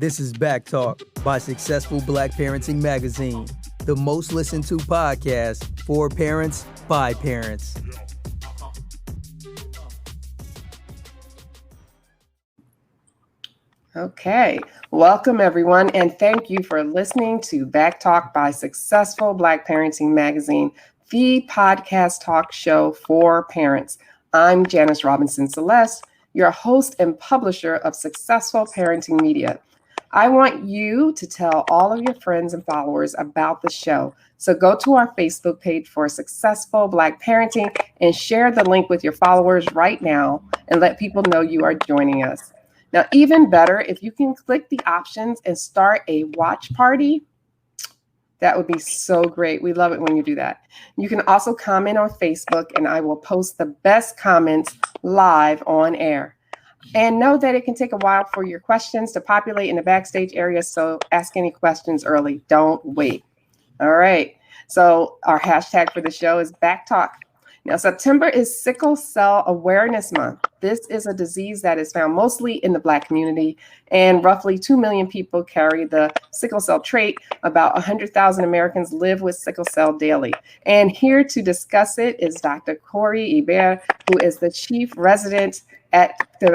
This is Back Talk by Successful Black Parenting Magazine, the most listened to podcast for parents by parents. Okay, welcome everyone, and thank you for listening to Back Talk by Successful Black Parenting Magazine, the podcast talk show for parents. I'm Janice Robinson Celeste, your host and publisher of Successful Parenting Media. I want you to tell all of your friends and followers about the show. So go to our Facebook page for Successful Black Parenting and share the link with your followers right now and let people know you are joining us. Now, even better, if you can click the options and start a watch party, that would be so great. We love it when you do that. You can also comment on Facebook, and I will post the best comments live on air. And know that it can take a while for your questions to populate in the backstage area, so ask any questions early. Don't wait. All right. So our hashtag for the show is BackTalk. Now, September is Sickle Cell Awareness Month. This is a disease that is found mostly in the Black community, and roughly 2 million people carry the sickle cell trait. About 100,000 Americans live with sickle cell daily. And here to discuss it is Dr. Corey Hebert, who is the chief resident at the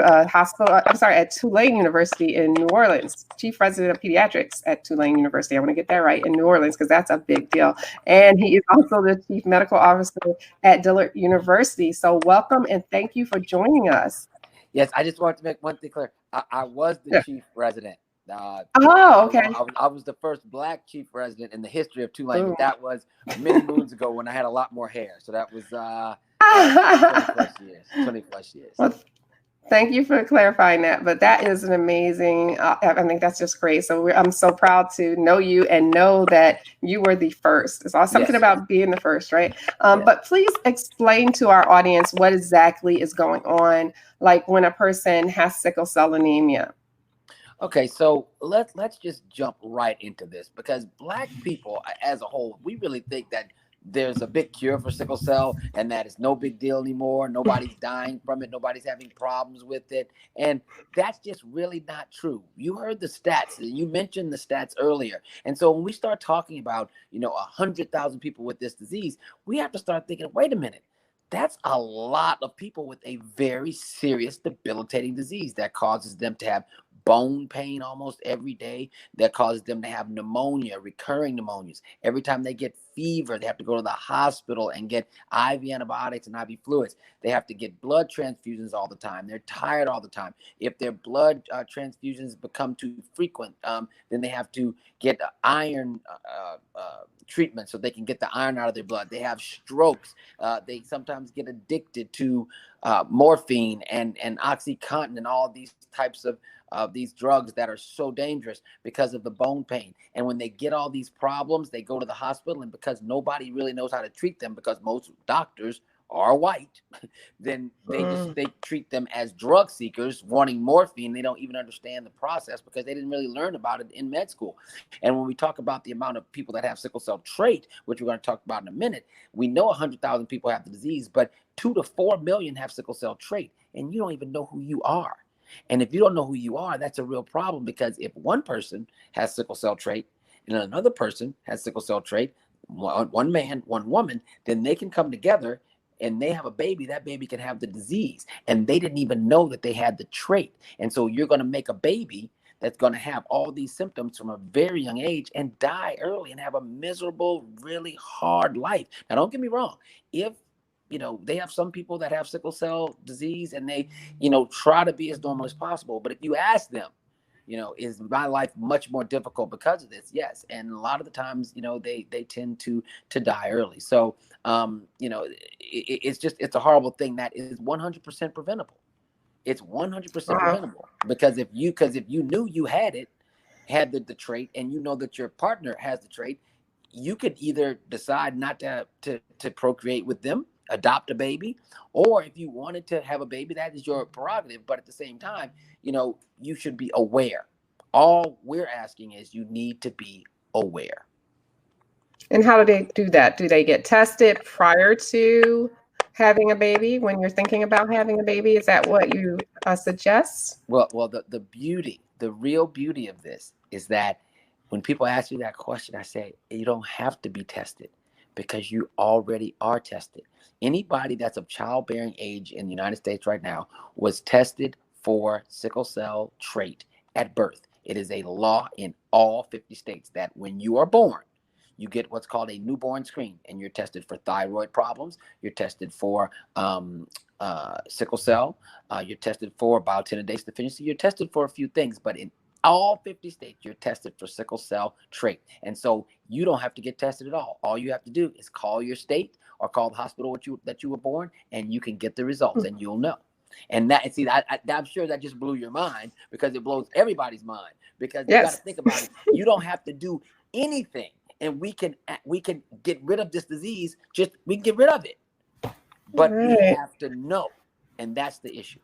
at Tulane University in New Orleans, chief resident of pediatrics at Tulane University. I want to get that right, in New Orleans, because that's a big deal. And he is also the chief medical officer at Dillard University. So welcome and thank you for joining us. Yes, I just wanted to make one thing clear. I was the chief resident. Okay. I was the first Black chief resident in the history of Tulane. But that was many moons ago when I had a lot more hair. So that was 20 plus years. Well, thank you for clarifying that. But that is an amazing, I think that's just great. So I'm so proud to know you and know that you were the first. It's all something about being the first, right? But please explain to our audience what exactly is going on, like when a person has sickle cell anemia. Okay, so let's just jump right into this, because Black people as a whole, we really think that there's a big cure for sickle cell and that it's no big deal anymore. Nobody's dying from it. Nobody's having problems with it. And that's just really not true. You heard the stats. You mentioned the stats earlier. And so when we start talking about, 100,000 people with this disease, we have to start thinking, wait a minute. That's a lot of people with a very serious debilitating disease that causes them to have bone pain almost every day, that causes them to have pneumonia, recurring pneumonias. Every time they get fever, they have to go to the hospital and get IV antibiotics and IV fluids. They have to get blood transfusions all the time. They're tired all the time. If their blood transfusions become too frequent, then they have to get iron treatment so they can get the iron out of their blood. They have strokes. They sometimes get addicted to morphine and OxyContin and all these types of these drugs that are so dangerous because of the bone pain. And when they get all these problems, they go to the hospital, and because nobody really knows how to treat them, because most doctors are white, then they treat them as drug seekers wanting morphine. They don't even understand the process because they didn't really learn about it in med school. And when we talk about the amount of people that have sickle cell trait, which we're going to talk about in a minute, we know 100,000 people have the disease, but 2 to 4 million have sickle cell trait, and you don't even know who you are. And if you don't know who you are, that's a real problem, because if one person has sickle cell trait and another person has sickle cell trait, one man, one woman, then they can come together and they have a baby. That baby can have the disease, and they didn't even know that they had the trait. And so you're going to make a baby that's going to have all these symptoms from a very young age and die early and have a miserable, really hard life. Now, don't get me wrong. If they have some people that have sickle cell disease and they, try to be as normal as possible. But if you ask them, is my life much more difficult because of this? Yes. And a lot of the times, they tend to die early. So, it's a horrible thing that is 100% preventable. It's 100% preventable, because if you knew you had the trait, and you know that your partner has the trait, you could either decide not to procreate with them, adopt a baby, or if you wanted to have a baby, that is your prerogative. But at the same time, you should be aware. All we're asking is you need to be aware. And how do they do that? Do they get tested prior to having a baby when you're thinking about having a baby? Is that what you suggest? Well, the real beauty of this is that when people ask me that question, I say, you don't have to be tested because you already are tested. Anybody that's of childbearing age in the United States right now was tested for sickle cell trait at birth. It is a law in all 50 states that when you are born, you get what's called a newborn screen, and you're tested for thyroid problems. You're tested for sickle cell. You're tested for biotinidase deficiency. You're tested for a few things, but in all 50 states, you're tested for sickle cell trait. And so you don't have to get tested at all. All you have to do is call your state or call the hospital that you were born, and you can get the results, and you'll know. And that, see, I'm sure that just blew your mind, because it blows everybody's mind, because you got to think about it. You don't have to do anything, and we can get rid of this disease. We can get rid of it, but we have to know, and that's the issue.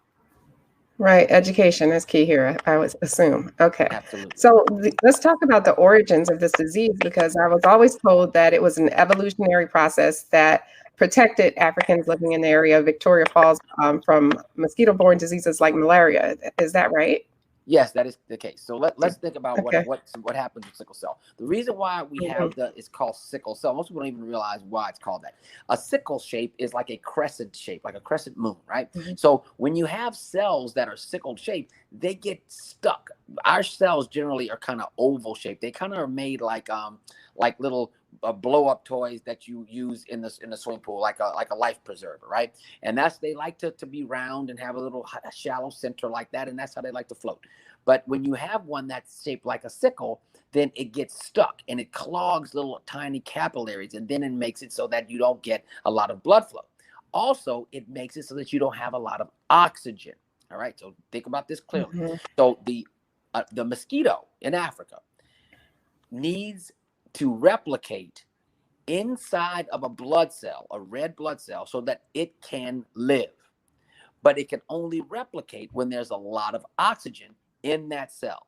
Right. Education is key here, I would assume. Okay. Absolutely. So let's talk about the origins of this disease, because I was always told that it was an evolutionary process that protected Africans living in the area of Victoria Falls from mosquito-borne diseases like malaria. Is that right? Yes, that is the case. So let's think about what happens with sickle cell. The reason why we have it's called sickle cell. Most people don't even realize why it's called that. A sickle shape is like a crescent shape, like a crescent moon, right? So when you have cells that are sickle shaped, they get stuck. Our cells generally are kind of oval shaped. They kind of are made like little blow up toys that you use in the swimming pool, like a life preserver, right? And they like to be round and have a little shallow center like that, and that's how they like to float. But when you have one that's shaped like a sickle, then it gets stuck and it clogs little tiny capillaries, and then it makes it so that you don't get a lot of blood flow. Also, it makes it so that you don't have a lot of oxygen. All right, so think about this clearly. So the mosquito in Africa needs to replicate inside of a blood cell, a red blood cell, so that it can live. But it can only replicate when there's a lot of oxygen in that cell,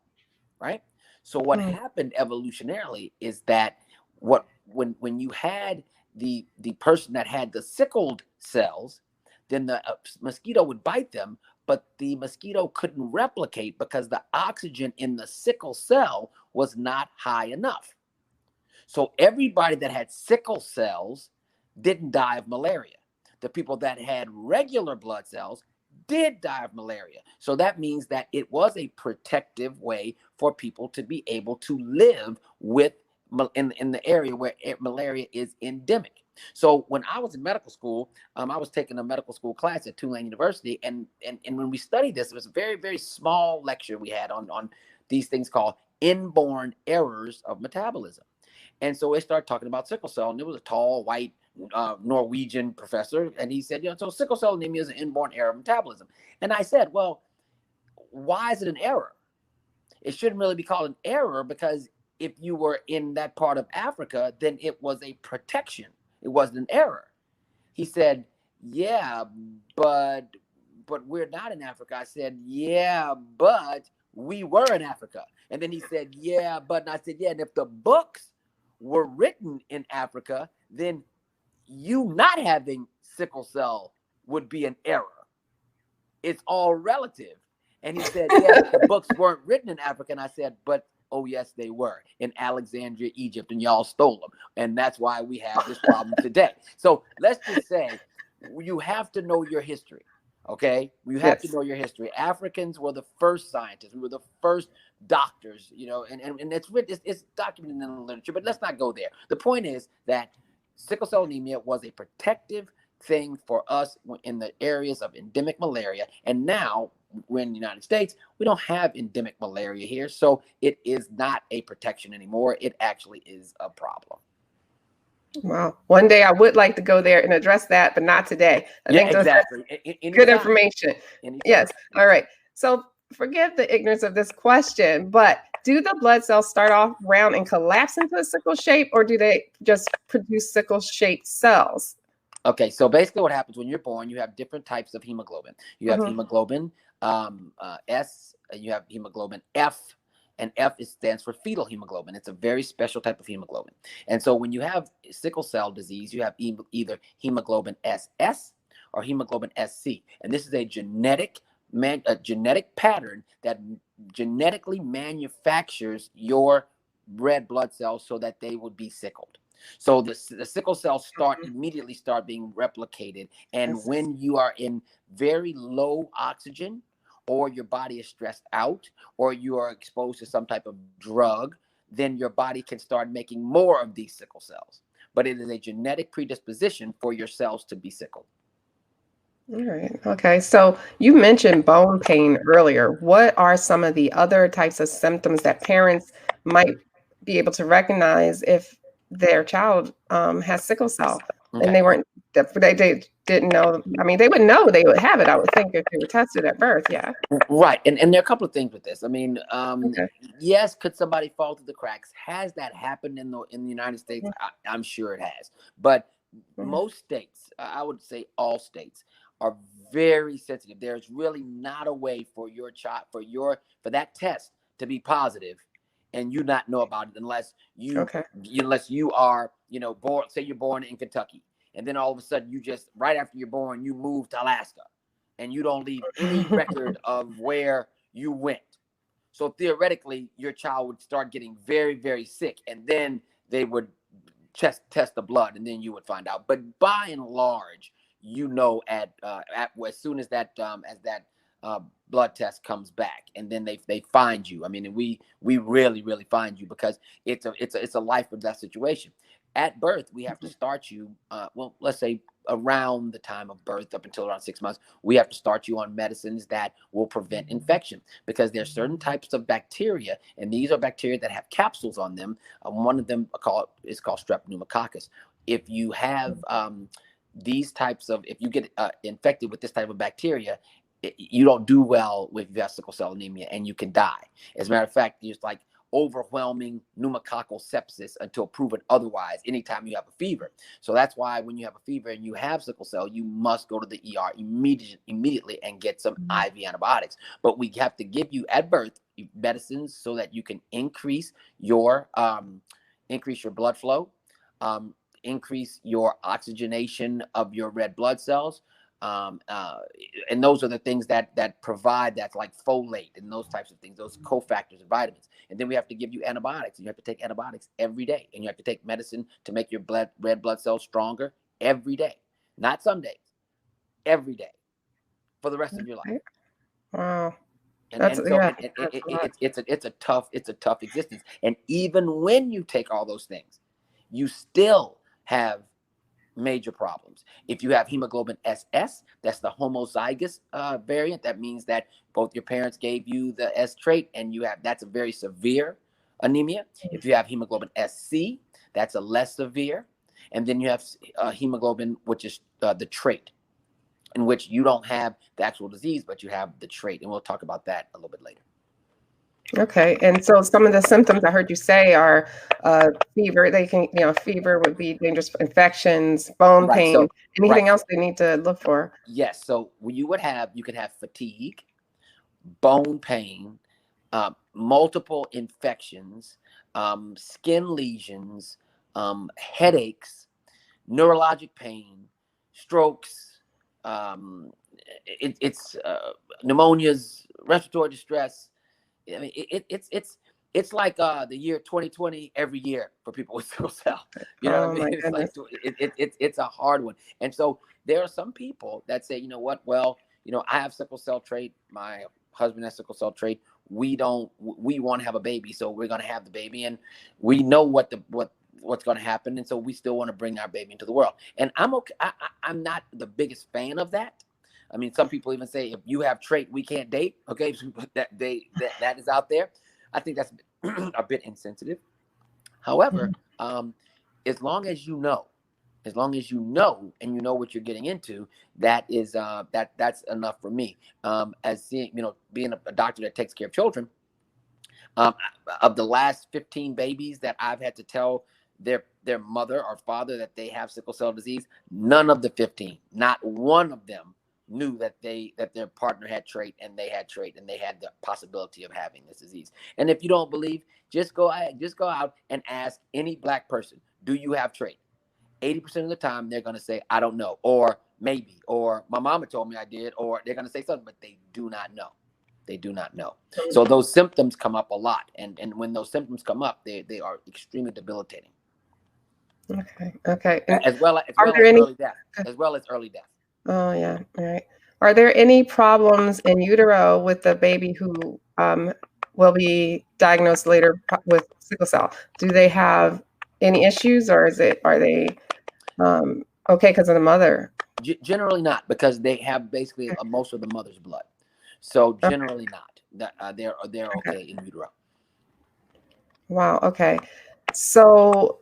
right? So what happened evolutionarily is that when you had the person that had the sickled cells, then the mosquito would bite them, but the mosquito couldn't replicate because the oxygen in the sickle cell was not high enough. So everybody that had sickle cells didn't die of malaria. The people that had regular blood cells did die of malaria. So that means that it was a protective way for people to be able to live in the area where malaria is endemic. So when I was in medical school, I was taking a medical school class at Tulane University, and when we studied this, it was a very, very small lecture we had on these things called inborn errors of metabolism. And so they started talking about sickle cell, and it was a tall, white Norwegian professor, and he said, so sickle cell anemia is an inborn error of metabolism. And I said, well, why is it an error? It shouldn't really be called an error, because if you were in that part of Africa, then it was a protection. It wasn't an error. He said, yeah, but we're not in Africa. I said, yeah, but we were in Africa. And then he said, yeah, but, and I said, yeah, and if the books were written in Africa, then you not having sickle cell would be an error. It's all relative. And he said, yeah, the books weren't written in Africa. And I said, but oh yes, they were in Alexandria, Egypt, and y'all stole them. And that's why we have this problem today. So let's just say you have to know your history. Okay, you have to know your history. Africans were the first scientists. We were the first doctors, and it's documented in the literature, but let's not go there. The point is that sickle cell anemia was a protective thing for us in the areas of endemic malaria. And now we're in the United States, we don't have endemic malaria here. So it is not a protection anymore. It actually is a problem. Wow. One day I would like to go there and address that, but not today. I think exactly. Good information. Yes. All right. So forgive the ignorance of this question, but do the blood cells start off round and collapse into a sickle shape, or do they just produce sickle shaped cells? Okay. So basically what happens when you're born, you have different types of hemoglobin. You have hemoglobin S, and you have hemoglobin F. And F stands for fetal hemoglobin. It's a very special type of hemoglobin. And so when you have sickle cell disease, you have either hemoglobin SS or hemoglobin SC. And this is a genetic pattern that genetically manufactures your red blood cells so that they would be sickled. So the sickle cells immediately start being replicated. And when you are in very low oxygen, or your body is stressed out, or you are exposed to some type of drug, then your body can start making more of these sickle cells. But it is a genetic predisposition for your cells to be sickled. All right. Okay. So you mentioned bone pain earlier. What are some of the other types of symptoms that parents might be able to recognize if their child has sickle cell and they didn't know? I mean, they would know they would have it, I would think, if they were tested at birth. Yeah. Right. And there are a couple of things with this. I mean, Okay. yes, could somebody fall through the cracks? Has that happened in the United States? I'm sure it has. But most states, I would say all states, are very sensitive. There's really not a way for your child, for that test to be positive and you not know about it unless you are, born, say you're born in Kentucky, and then all of a sudden you just, right after you're born, you move to Alaska and you don't leave any record of where you went. So theoretically, your child would start getting very, very sick, and then they would test the blood, and then you would find out. But by and large, as soon as that blood test comes back, and then they find you. I mean, we really, really find you, because it's a life or death situation. At birth, we have to start you, let's say around the time of birth, up until around 6 months, we have to start you on medicines that will prevent infection, because there's certain types of bacteria, and these are bacteria that have capsules on them. One of them is called strep pneumococcus. If you have if you get infected with this type of bacteria, you don't do well with sickle cell anemia, and you can die. As a matter of fact, there's like overwhelming pneumococcal sepsis until proven otherwise anytime you have a fever. So that's why when you have a fever and you have sickle cell, you must go to the ER immediately and get some IV antibiotics. But we have to give you at birth medicines so that you can increase your blood flow, increase your oxygenation of your red blood cells. And those are the things that provide that, like folate and those types of things, those cofactors and vitamins. And then we have to give you antibiotics, and you have to take antibiotics every day, and you have to take medicine to make your red blood cells stronger every day, not some days, every day, for the rest of your life. Wow. It's a tough existence. And even when you take all those things, you still have major problems. If you have hemoglobin SS, that's the homozygous variant. That means that both your parents gave you the S trait, and that's a very severe anemia. If you have hemoglobin SC, that's a less severe. And then you have hemoglobin, which is the trait, in which you don't have the actual disease, but you have the trait. And we'll talk about that a little bit later. Okay. And so some of the symptoms I heard you say are fever. They can, fever would be dangerous, infections, bone pain, so, anything else they need to look for? Yes. So you could have fatigue, bone pain, multiple infections, skin lesions, headaches, neurologic pain, strokes, it's pneumonias, respiratory distress. I mean, it's like the year 2020 every year for people with sickle cell. You know what I mean? It's a hard one. And so there are some people that say, you know what? Well, I have sickle cell trait. My husband has sickle cell trait. We want to have a baby, so we're going to have the baby, and we know what's going to happen, and so we still want to bring our baby into the world. And I'm okay. I'm not the biggest fan of that. I mean, some people even say, if you have trait, we can't date. Okay, so that is out there. I think that's a bit insensitive. However, as long as you know, and you know what you're getting into, that's enough for me. Being a doctor that takes care of children, of the last 15 babies that I've had to tell their mother or father that they have sickle cell disease, none of the 15, not one of them, knew that their partner had trait, and they had the possibility of having this disease. And if you don't believe, just go out and ask any Black person, do you have trait? 80% of the time they're going to say, I don't know, or maybe, or my mama told me I did, or they're going to say something, but they do not know. They do not know. So those symptoms come up a lot. And when those symptoms come up, they are extremely debilitating. Okay. And as well as early death, Oh, yeah. All right. Are there any problems in utero with the baby who will be diagnosed later with sickle cell? Do they have any issues, or are they okay because of the mother? Generally not, because they have basically most of the mother's blood. So generally not. They're okay in utero. Wow. Okay. So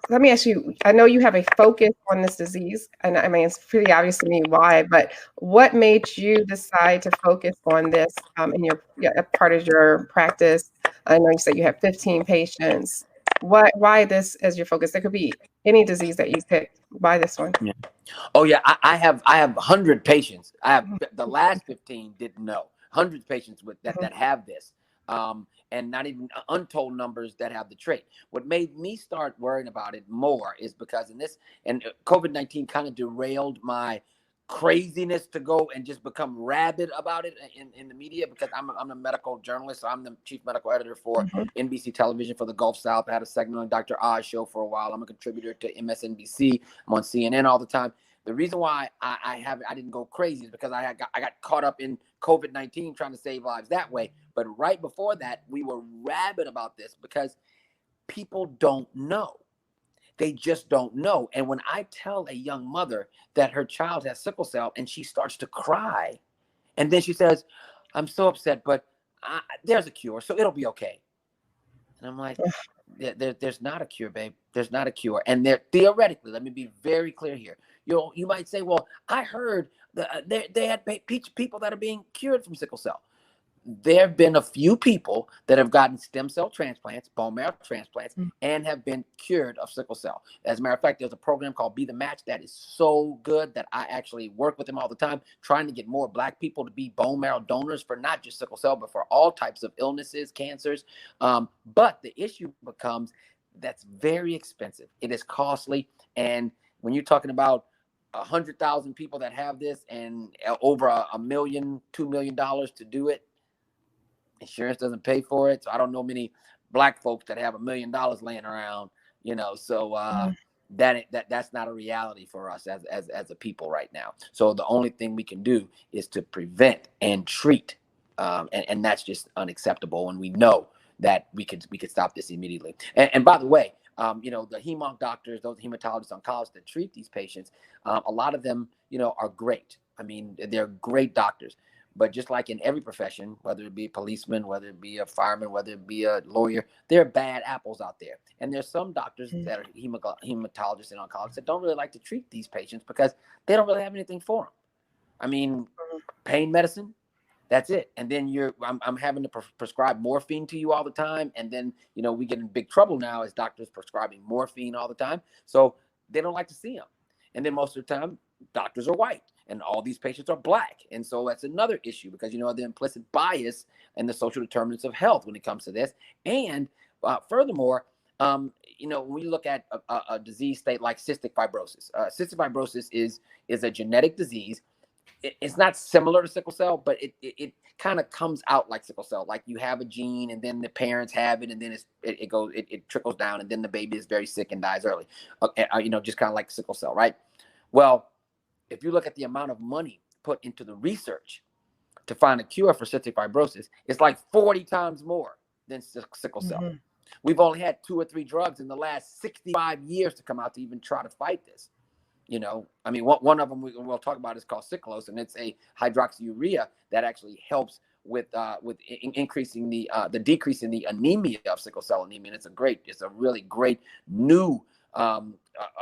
let me ask you, I know you have a focus on this disease, and I mean, it's pretty obvious to me why, but what made you decide to focus on this in your part of your practice? I know you said you have 15 patients. Why this as your focus? There could be any disease that you picked. Why this one? Yeah. Oh yeah, I have 100 patients. I have the last 15 didn't know. Hundreds of patients with that have this. And not even untold numbers that have the trait. What made me start worrying about it more is because COVID-19 kind of derailed my craziness to go and just become rabid about it in the media, because I'm a medical journalist. So I'm the chief medical editor for NBC Television for the Gulf South. I had a segment on Dr. Oz show for a while. I'm a contributor to MSNBC. I'm on CNN all the time. The reason why I didn't go crazy is because I got caught up in COVID-19 trying to save lives that way. But right before that, we were rabid about this because people don't know. They just don't know. And when I tell a young mother that her child has sickle cell and she starts to cry, and then she says, I'm so upset, but there's a cure, so it'll be okay. And I'm like, there's not a cure, babe. There's not a cure. And theoretically, let me be very clear here. You might say, well, I heard they had people that are being cured from sickle cell. There have been a few people that have gotten stem cell transplants, bone marrow transplants, and have been cured of sickle cell. As a matter of fact, there's a program called Be the Match that is so good that I actually work with them all the time, trying to get more Black people to be bone marrow donors for not just sickle cell, but for all types of illnesses, cancers. But the issue becomes that's very expensive. It is costly. And when you're talking about 100,000 people that have this and over $1 million, $2 million to do it, insurance doesn't pay for it. So I don't know many Black folks that have $1 million laying around, so that's not a reality for us as a people right now. So the only thing we can do is to prevent and treat. And that's just unacceptable. And we know that we could stop this immediately. And by the way, the hem-onc doctors, those hematologists, oncologists that treat these patients, a lot of them, are great. I mean, they're great doctors. But just like in every profession, whether it be a policeman, whether it be a fireman, whether it be a lawyer, there are bad apples out there. And there's some doctors that are hematologists and oncologists that don't really like to treat these patients because they don't really have anything for them. I mean, pain medicine, that's it. And then I'm having to prescribe morphine to you all the time. And then, we get in big trouble now as doctors prescribing morphine all the time. So they don't like to see them. And then most of the time, doctors are white and all these patients are Black. And so that's another issue because, the implicit bias and the social determinants of health when it comes to this. And furthermore, when you look at a disease state like cystic fibrosis, cystic fibrosis is a genetic disease. It's not similar to sickle cell, but it kind of comes out like sickle cell. Like you have a gene and then the parents have it and then it trickles down and then the baby is very sick and dies early. Just kind of like sickle cell, right? Well, if you look at the amount of money put into the research to find a cure for cystic fibrosis, it's like 40 times more than sickle cell. We've only had 2 or 3 drugs in the last 65 years to come out to even try to fight this. One of them we'll talk about is called Cyclos, and it's a hydroxyurea that actually helps with increasing the decrease in the anemia of sickle cell anemia. And it's a really great new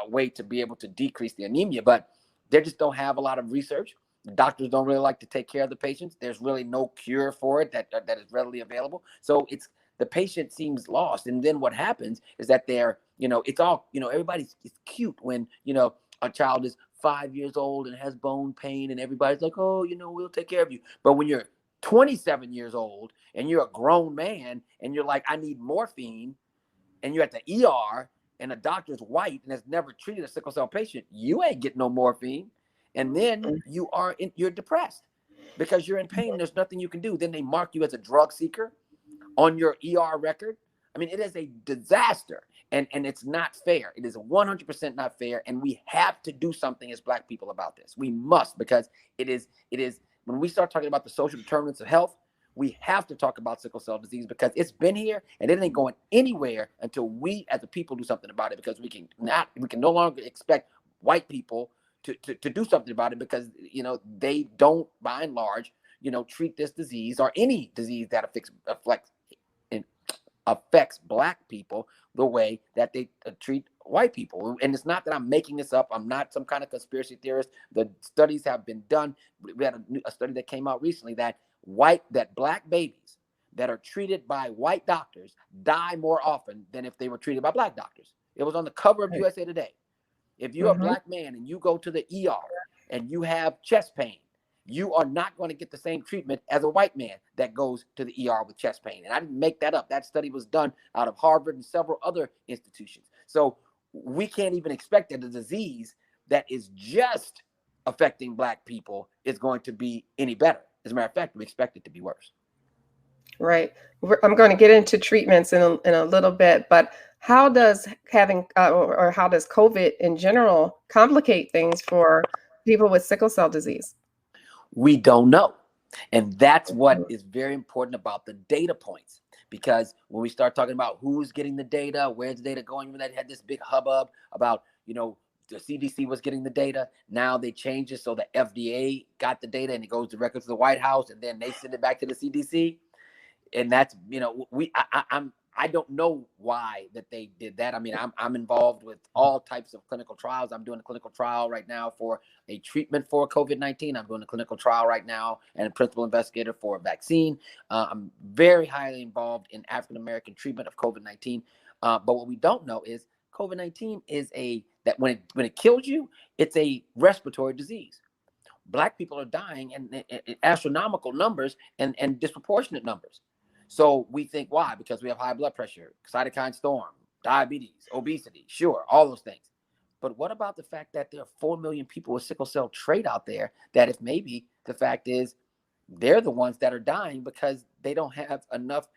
way to be able to decrease the anemia, but they just don't have a lot of research. Doctors don't really like to take care of the patients. There's really no cure for it that is readily available. So the patient seems lost. And then what happens is that it's all, everybody's cute when, a child is 5 years old and has bone pain and everybody's like, oh, we'll take care of you. But when you're 27 years old and you're a grown man and you're like, I need morphine, and you're at the ER and a doctor's white and has never treated a sickle cell patient, you ain't getting no morphine. And then you're depressed because you're in pain. There's nothing you can do. Then they mark you as a drug seeker on your ER record. I mean, it is a disaster, and it's not fair. It is 100% not fair, and we have to do something as Black people about this. We must, because it is when we start talking about the social determinants of health, we have to talk about sickle cell disease, because it's been here and it ain't going anywhere until we as a people do something about it, because we can no longer expect white people to do something about it, because they don't, by and large, treat this disease or any disease that affects Black people the way that they treat white people. And it's not that I'm making this up. I'm not some kind of conspiracy theorist. The studies have been done. We had a study that came out recently that Black babies that are treated by white doctors die more often than if they were treated by Black doctors. It was on the cover of USA Today. If you're a Black man and you go to the ER and you have chest pain, you are not going to get the same treatment as a white man that goes to the ER with chest pain. And I didn't make that up. That study was done out of Harvard and several other institutions. So we can't even expect that a disease that is just affecting Black people is going to be any better. As a matter of fact, we expect it to be worse. Right. I'm going to get into treatments in a little bit, but how does having or how does COVID in general complicate things for people with sickle cell disease? We don't know. And that's what is very important about the data points, because when we start talking about who's getting the data, where's the data going, they had this big hubbub about, the CDC was getting the data. Now they changed it so the FDA got the data and it goes directly to the White House, and then they send it back to the CDC. And that's, I don't know why that they did that. I mean, I'm involved with all types of clinical trials. I'm doing a clinical trial right now for a treatment for COVID-19. I'm doing a clinical trial right now and a principal investigator for a vaccine. I'm very highly involved in African-American treatment of COVID-19. But what we don't know is COVID-19 is that when it kills you, it's a respiratory disease. Black people are dying in astronomical numbers and disproportionate numbers. So we think, why? Because we have high blood pressure, cytokine storm, diabetes, obesity, sure, all those things. But what about the fact that there are 4 million people with sickle cell trait out there, that if maybe the fact is they're the ones that are dying because they don't have enough,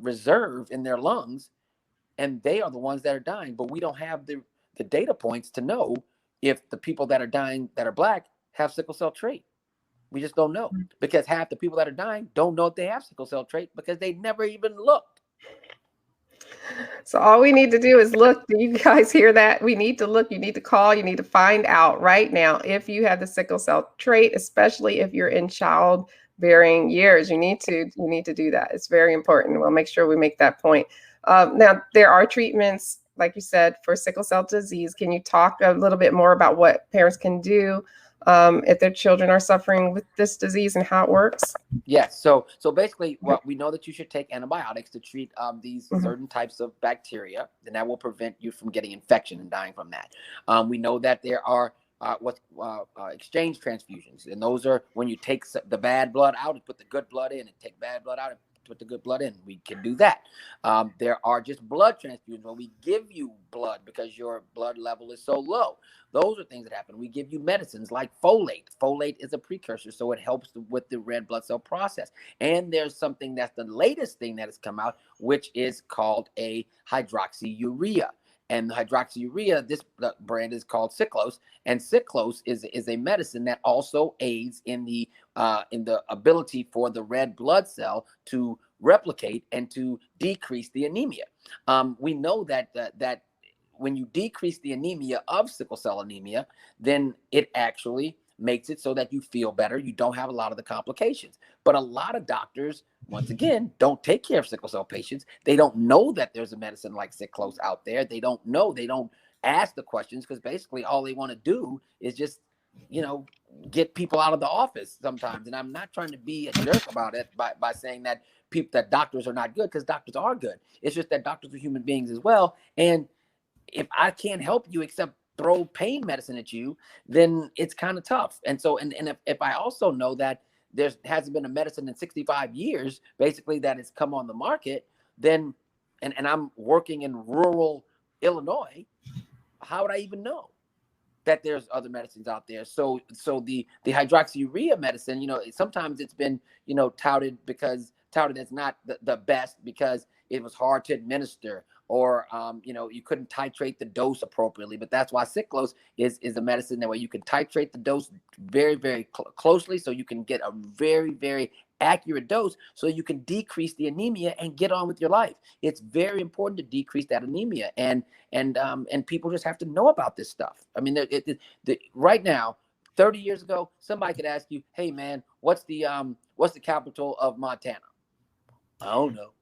reserve in their lungs, and they are the ones that are dying, but we don't have the data points to know if the people that are dying that are Black have sickle cell trait. We just don't know, because half the people that are dying don't know if they have sickle cell trait because they never even looked. So all we need to do is look. Do you guys hear that? We need to look. You need to call. You need to find out right now if you have the sickle cell trait, especially if you're in childbearing years. You need to do that. It's very important. We'll make sure we make that point. Now, there are treatments, like you said, for sickle cell disease. Can you talk a little bit more about what parents can do if their children are suffering with this disease and how it works? Yes. So basically, we know that you should take antibiotics to treat these certain types of bacteria, and that will prevent you from getting infection and dying from that. We know that there are exchange transfusions, and those are when you take the bad blood out and put the good blood in, and take bad blood out and put the good blood in. We can do that. There are just blood transfusions where we give you blood because your blood level is so low. Those are things that happen. We give you medicines like folate. Folate is a precursor, so it helps with the red blood cell process. And there's something that's the latest thing that has come out, which is called a hydroxyurea. And the hydroxyurea, this brand is called Cyclose, and Cyclose is a medicine that also aids in the ability for the red blood cell to replicate and to decrease the anemia. We know that when you decrease the anemia of sickle cell anemia, then it actually makes it so that you feel better. You don't have a lot of the complications. But a lot of doctors, once again, don't take care of sickle cell patients. They don't know that there's a medicine like Cyclose out there. They don't know. They don't ask the questions, because basically all they want to do is just, get people out of the office sometimes. And I'm not trying to be a jerk about it by saying that doctors are not good, because doctors are good. It's just that doctors are human beings as well. And if I can't help you except throw pain medicine at you, then it's kind of tough. And so, and if I also know that there hasn't been a medicine in 65 years, basically, that has come on the market, then and I'm working in rural Illinois, how would I even know that there's other medicines out there? So the hydroxyurea medicine, sometimes it's been, touted as not the best because it was hard to administer, or you couldn't titrate the dose appropriately. But that's why Cyclos is a medicine that way you can titrate the dose very, very closely, so you can get a very, very accurate dose, so you can decrease the anemia and get on with your life. It's very important to decrease that anemia, and people just have to know about this stuff. I mean, right now, 30 years ago, somebody could ask you, "Hey, man, what's the capital of Montana?" I don't know,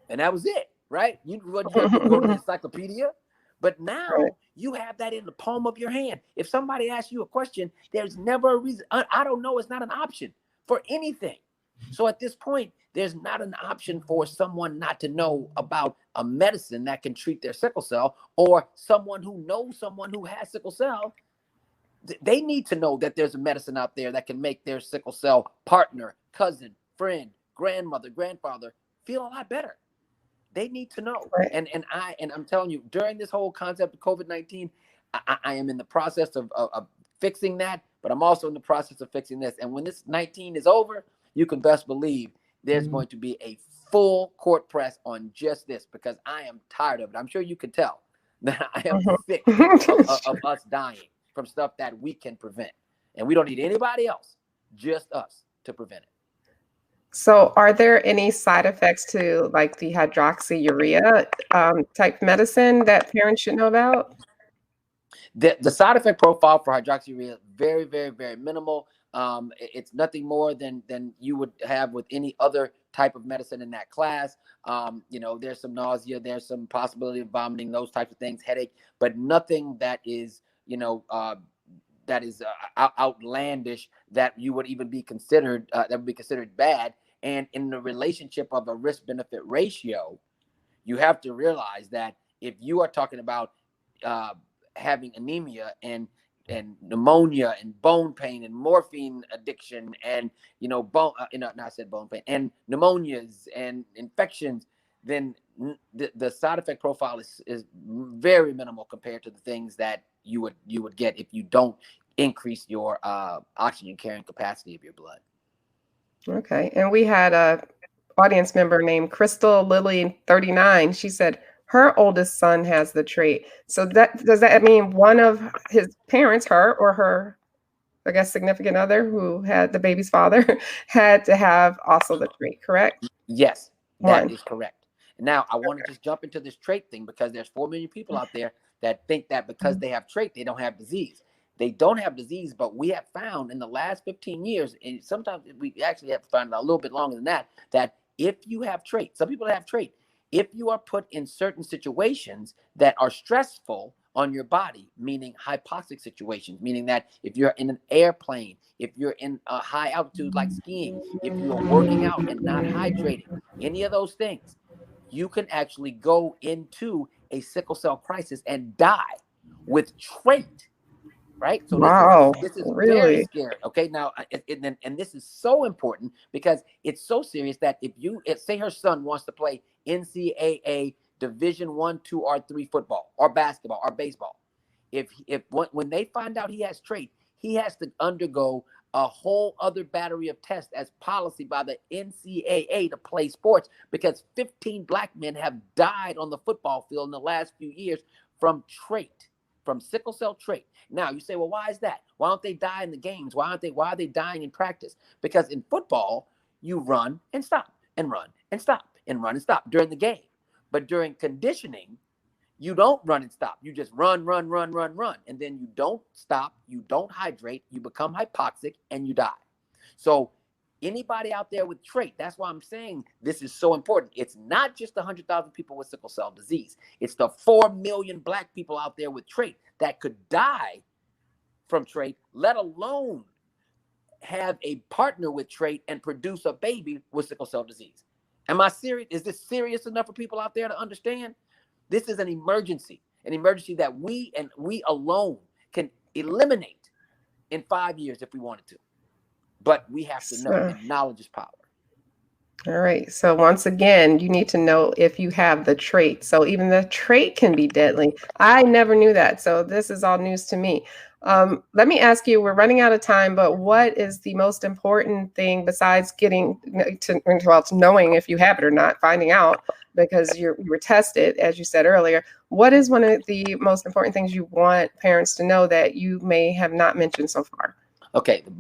and that was it, right? You go to the encyclopedia. But now you have that in the palm of your hand. If somebody asks you a question, there's never a reason. I don't know. It's not an option for anything. So at this point, there's not an option for someone not to know about a medicine that can treat their sickle cell, or someone who knows someone who has sickle cell. They need to know that there's a medicine out there that can make their sickle cell partner, cousin, friend, grandmother, grandfather feel a lot better. They need to know. Right. And I'm telling you, during this whole concept of COVID-19, I am in the process of fixing that, but I'm also in the process of fixing this. And when this 19 is over, you can best believe there's going to be a full court press on just this, because I am tired of it. I'm sure you can tell that I am sick of us dying from stuff that we can prevent. And we don't need anybody else, just us, to prevent it. So are there any side effects to like the hydroxyurea type medicine that parents should know about? The side effect profile for hydroxyurea, very, very, very minimal. It's nothing more than you would have with any other type of medicine in that class. There's some nausea, there's some possibility of vomiting, those types of things, headache, but nothing that is, outlandish that you would even be considered, that would be considered bad. And in the relationship of a risk-benefit ratio, you have to realize that if you are talking about having anemia and pneumonia and bone pain and morphine addiction and I said bone pain and pneumonias and infections, then the side effect profile is very minimal compared to the things that you would get if you don't increase your oxygen carrying capacity of your blood. Okay. And we had a audience member named Crystal Lily 39. She said her oldest son has the trait. So does that mean one of his parents, her or her, I guess, significant other who had the baby's father, had to have also the trait, correct? Yes, that is correct. Now, I want to just jump into this trait thing, because there's 4 million people out there that think that because they have trait, they don't have disease. They don't have disease, but we have found in the last 15 years, and sometimes we actually have to find out a little bit longer than that, that if you have trait, some people have trait, if you are put in certain situations that are stressful on your body, meaning hypoxic situations, meaning that if you're in an airplane, if you're in a high altitude like skiing, if you are working out and not hydrating, any of those things, you can actually go into a sickle cell crisis and die with trait. Right. So this is really very scary. Okay. Now, and this is so important because it's so serious that if say her son wants to play NCAA Division 1, 2, or 3 football or basketball or baseball, when they find out he has trait, he has to undergo a whole other battery of tests as policy by the NCAA to play sports, because 15 black men have died on the football field in the last few years from trait, from sickle cell trait. Now you say, well, why is that? Why don't they die in the games? Why are they dying in practice? Because in football, you run and stop and run and stop and run and stop during the game. But during conditioning, you don't run and stop. You just run. And then you don't stop. You don't hydrate. You become hypoxic and you die. So anybody out there with trait, that's why I'm saying this is so important. It's not just 100,000 people with sickle cell disease. It's the 4 million black people out there with trait that could die from trait, let alone have a partner with trait and produce a baby with sickle cell disease. Am I serious? Is this serious enough for people out there to understand? This is an emergency that we alone can eliminate in 5 years if we wanted to. But we have to know, and knowledge is power. All right. So once again, you need to know if you have the trait. So even the trait can be deadly. I never knew that. So this is all news to me. Let me ask you, we're running out of time, but what is the most important thing besides getting to knowing if you have it or not, finding out because you were tested, as you said earlier. What is one of the most important things you want parents to know that you may have not mentioned so far? Okay, the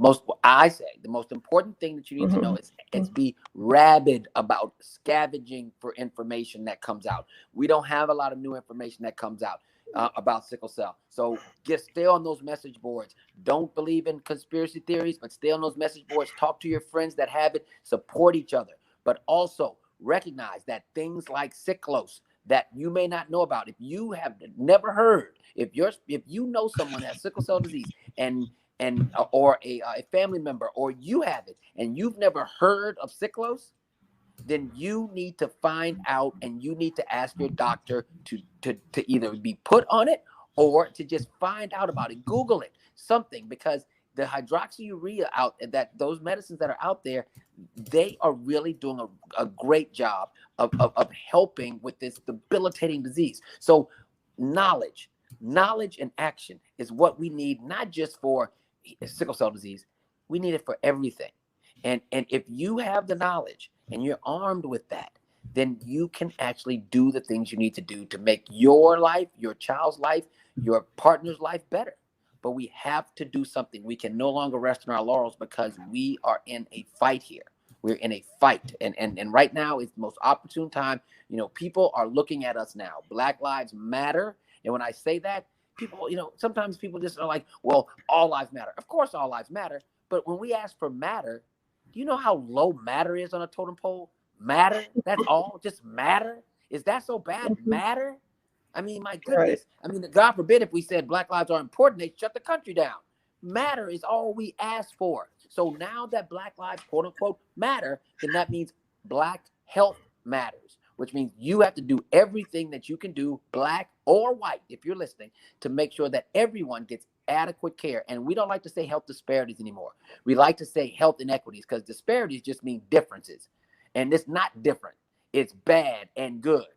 most important thing that you need to know is be rabid about scavenging for information that comes out. We don't have a lot of new information that comes out about sickle cell. So just stay on those message boards. Don't believe in conspiracy theories, but stay on those message boards. Talk to your friends that have it. Support each other. But also recognize that things like sicklos that you may not know about, if you have never heard, if you know someone has sickle cell disease or a family member, or you have it and you've never heard of sicklos, then you need to find out and you need to ask your doctor to either be put on it or to just find out about it. Google it, something, because the hydroxyurea those medicines that are out there, they are really doing a great job of helping with this debilitating disease. So knowledge and action is what we need, not just for sickle cell disease. We need it for everything. And if you have the knowledge and you're armed with that, then you can actually do the things you need to do to make your life, your child's life, your partner's life better. But we have to do something. We can no longer rest on our laurels because we are in a fight here. We're in a fight. And right now is the most opportune time. People are looking at us now. Black Lives Matter. And when I say that, people, sometimes people just are like, well, all lives matter. Of course, all lives matter. But when we ask for matter, do you know how low matter is on a totem pole? Matter, that's all, just matter. Is that so bad? Matter? I mean, my goodness. Right. I mean, God forbid if we said Black lives are important, they'd shut the country down. Matter is all we ask for. So now that Black lives, quote unquote, matter, then that means Black health matters, which means you have to do everything that you can do, Black or white, if you're listening, to make sure that everyone gets adequate care. And we don't like to say health disparities anymore. We like to say health inequities, because disparities just mean differences. And it's not different. It's bad and good.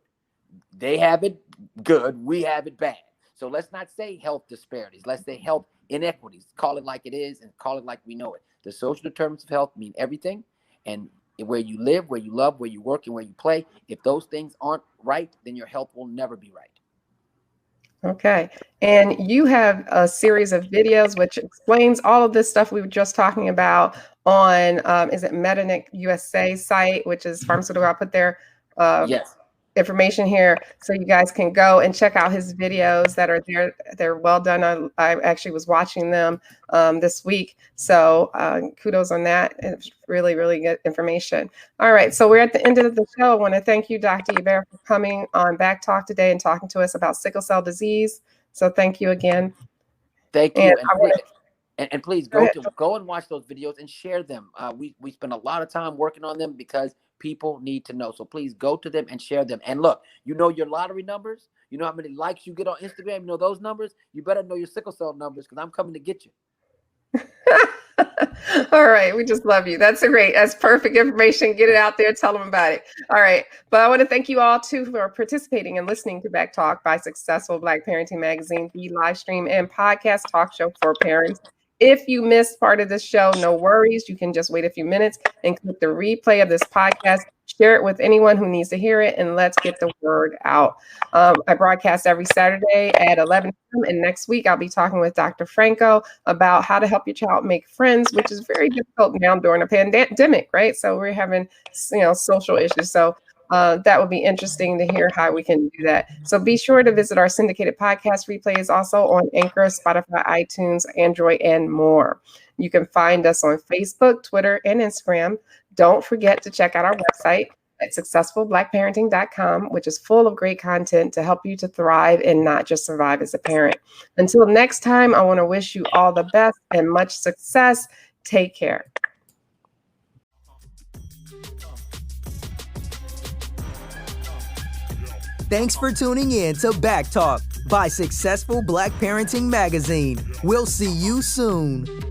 They have it good. We have it bad. So let's not say health disparities. Let's say health inequities. Call it like it is and call it like we know it. The social determinants of health mean everything. And where you live, where you love, where you work, and where you play, if those things aren't right, then your health will never be right. Okay. And you have a series of videos which explains all of this stuff we were just talking about on, is it Medinic USA site, which is pharmaceutical. I'll put their yes. information here so you guys can go and check out his videos that are there. They're well done. I actually was watching them this week. So kudos on that. It's really, really good information. All right. So we're at the end of the show. I want to thank you, Dr. Hebert, for coming on Back Talk today and talking to us about sickle cell disease. So thank you again. Thank you. And please go and watch those videos and share them. We spend a lot of time working on them because people need to know. So please go to them and share them. And look, your lottery numbers, you know how many likes you get on Instagram, those numbers, you better know your sickle cell numbers, because I'm coming to get you. All right. We just love you. That's perfect information. Get it out there. Tell them about it. All right. But I want to thank you all too for participating and listening to Back Talk by Successful Black Parenting Magazine, the live stream and podcast talk show for parents. If you missed part of this show, no worries. You can just wait a few minutes and click the replay of this podcast. Share it with anyone who needs to hear it, and let's get the word out. I broadcast every Saturday at 11 p.m. And next week, I'll be talking with Dr. Franco about how to help your child make friends, which is very difficult now during a pandemic, right? So we're having, social issues. So that would be interesting to hear how we can do that. So be sure to visit our syndicated podcast replays also on Anchor, Spotify, iTunes, Android, and more. You can find us on Facebook, Twitter, and Instagram. Don't forget to check out our website at successfulblackparenting.com, which is full of great content to help you to thrive and not just survive as a parent. Until next time, I want to wish you all the best and much success. Take care. Thanks for tuning in to Back Talk by Successful Black Parenting Magazine. We'll see you soon.